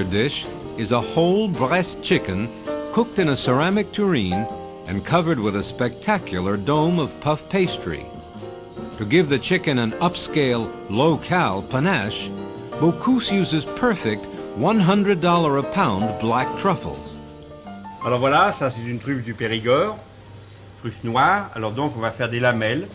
dish is a whole breast chicken cooked in a ceramic tureen and covered with a spectacular dome of puff pastry. To give the chicken an upscale, low-cal panache, Bocuse uses perfect $100 a pound black truffles. Alors voilà, ça c'est une truffe du Périgord, truffe noire. Alors donc on va faire des lamelles,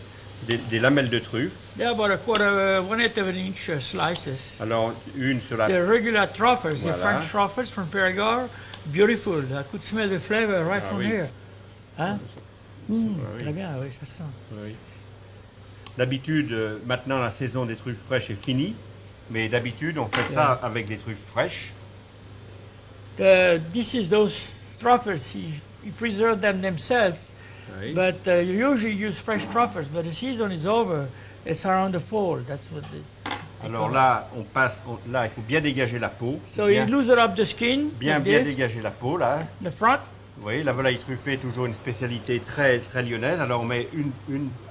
des lamelles de truffe. Yeah, about one-eighth of an inch slices. Alors une sur la... The regular truffles, Voilà. the French truffles from Périgord, beautiful. I could smell the flavor right from oui. here. Hein? oui. Très bien, oui, ça sent. Oui. D'habitude, maintenant la saison des truffes fraîches est finie, mais d'habitude on fait ça avec des truffes fraîches. This is those truffles. He preserved them themselves, Oui. but you usually use fresh truffles. But the season is over. It's around the fall. That's what. Alors là, là, il faut bien dégager la peau. So bien, you loosen up the skin. bien, like bien this, dégager la peau là. the front, Oui, la volaille truffée est toujours une spécialité très, très lyonnaise. Alors on met une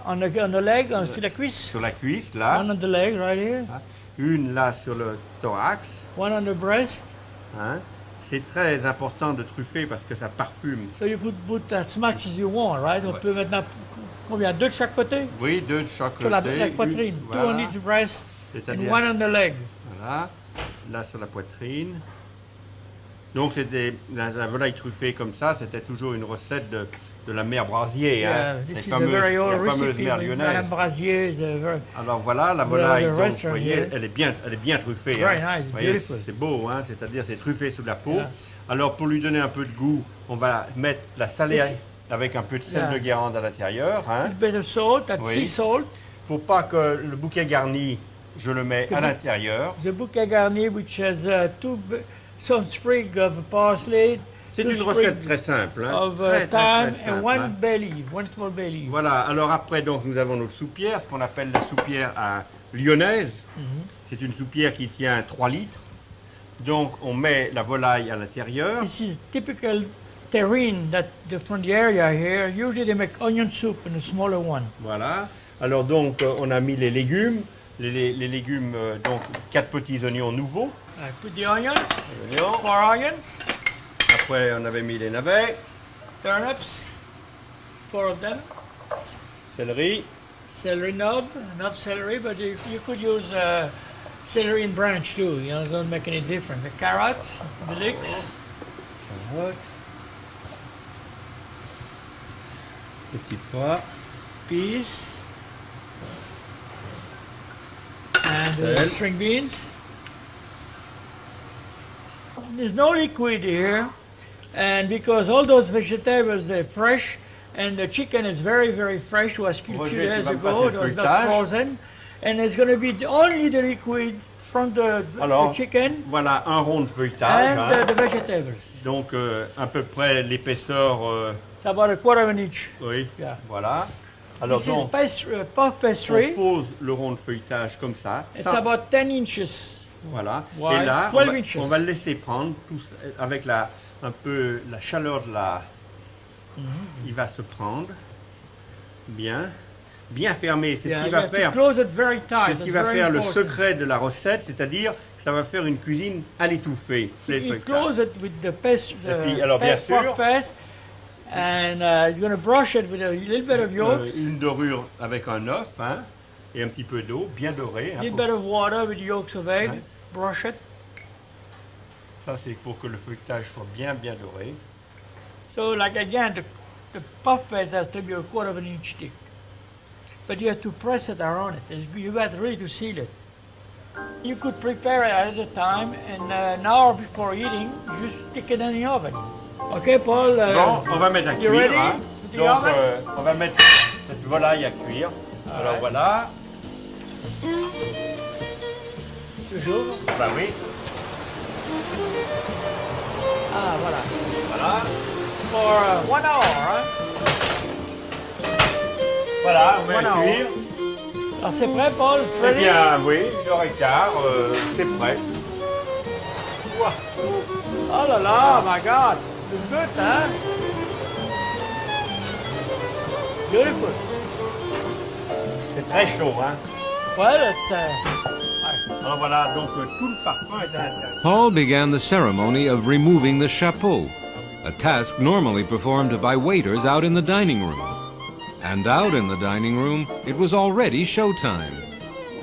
on the leg, sur la cuisse. sur la cuisse là, One on the leg, right here. une là sur le thorax. One on the breast. Hein. C'est très important de truffer parce que ça parfume. So you could put as much as you want, right? On Ouais. peut maintenant combien? Deux de chaque côté? Oui, deux de chaque Sur la côté. poitrine. Une, Two on voilà. each breast and C'est-à-dire- one on the leg. Voilà, là sur la poitrine. Donc la volaille truffée comme ça, c'était toujours une recette de la mère Brasier. Yeah, Hein, this les is a very old la fameuse recipe. mère with lyonnaise. Madame Brasier is a very... Alors voilà, la the volaille, donc, vous restaurant voyez, here. elle est bien truffée. Very hein. nice, Vous voyez, beautiful. c'est beau, hein, c'est-à-dire c'est truffé sous la peau. Yeah. Alors pour lui donner un peu de goût, on va mettre la salée This- avec un peu de sel Yeah. de Guérande à l'intérieur. Hein, A bit of salt, that's Oui. sea salt. pour pas que le bouquet garni, je le mets à l'intérieur. The bouquet garni, which has some sprig of parsley, C'est two une sprig recette très simple. Hein, of très, très, thyme, très and simple, one hein. bay leaf, one small bay leaf. Voilà, alors après donc nous avons notre soupière, ce qu'on appelle la soupière à lyonnaise. C'est une soupière qui tient 3 litres. Donc on met la volaille à l'intérieur. This is typical terrine from the area here. Usually they make onion soup in a smaller one. Voilà. Alors donc on a mis les légumes. Les légumes, donc 4 petits oignons nouveaux. I put the onions, Oignons. 4 onions, Après on avait mis les navets, turnips, 4 of them, céleri, celery knob celery, but you could use celery and branch too. You know, it doesn't make any difference. The carrots, the leeks, carottes, petits pois, peas, and Sel. string beans. There's no liquid here, and because all those vegetables they're fresh, and the chicken is very, very fresh. It was killed a few Roger, tu days vas me ago. passer It le was not feuilletage. frozen, and it's going to be only the liquid from the Alors, chicken voilà un rond de feuilletage. and Hein. the vegetables. Donc à peu près l'épaisseur, It's about a quarter of an inch. oui, Yeah. voilà. Alors This is donc puff on pastry. pose le rond de feuilletage comme ça. It's Ça, about 10 inches. voilà. wide, Et là 12 inches. on va le laisser prendre tout, avec un peu la chaleur de la... Il va se prendre bien fermé. C'est ce Yeah, qui you va have to faire. close it very tight. C'est ce qui That's va very faire le important. secret de la recette, c'est-à-dire que ça va faire une cuisine à l'étouffée. les You feuilletages. close it with the paste, puis, alors, bien sûr, pork paste, and he's going to brush it with a little bit of yolks, Une dorure avec un œuf hein, et un petit peu d'eau, bien dorée. a Hein, little pour- bit of water with yolks of eggs, brush it. Ça, c'est pour que le feuilletage soit bien doré. So, like again, the puff paste has to be a quarter of an inch thick. But you have to press it around it. You got really to seal it. You could prepare it at a time, and an hour before eating, you just stick it in the oven. Okay, Paul? Bon, on va mettre à you cuire. ready? Hein. Put the Donc, oven? on va mettre cette volaille à cuire. Alors voilà. Toujours. Bah oui, Ah, voilà. voilà. For 1 hour, hein? Voilà, on met Voilà. à cuire. Alors c'est prêt, Paul? It's Eh ready? bien, oui, 1h15, c'est prêt. Oh là là, my God. It's good, huh? Beautiful. C'est très chaud, hein. Well, it's... Alors voilà, donc tout le parfum est à l'intérieur. Paul began the ceremony of removing the chapeau, a task normally performed by waiters out in the dining room. And out in the dining room, it was already showtime.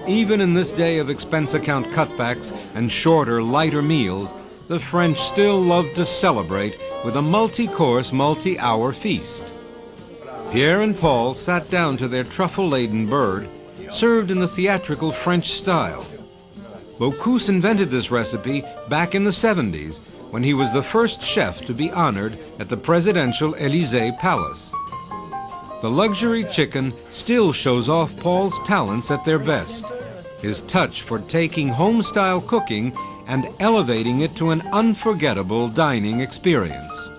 Even in this day of expense account cutbacks and shorter, lighter meals, the French still loved to celebrate with a multi-course, multi-hour feast. Pierre and Paul sat down to their truffle-laden bird, served in the theatrical French style. Bocuse invented this recipe back in the 70s, when he was the first chef to be honored at the presidential Élysée Palace. The luxury chicken still shows off Paul's talents at their best, his touch for taking home-style cooking and elevating it to an unforgettable dining experience.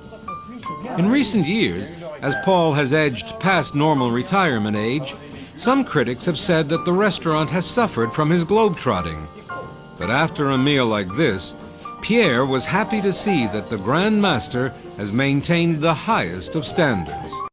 In recent years, as Paul has edged past normal retirement age, some critics have said that the restaurant has suffered from his globetrotting. But after a meal like this, Pierre was happy to see that the Grand Master has maintained the highest of standards.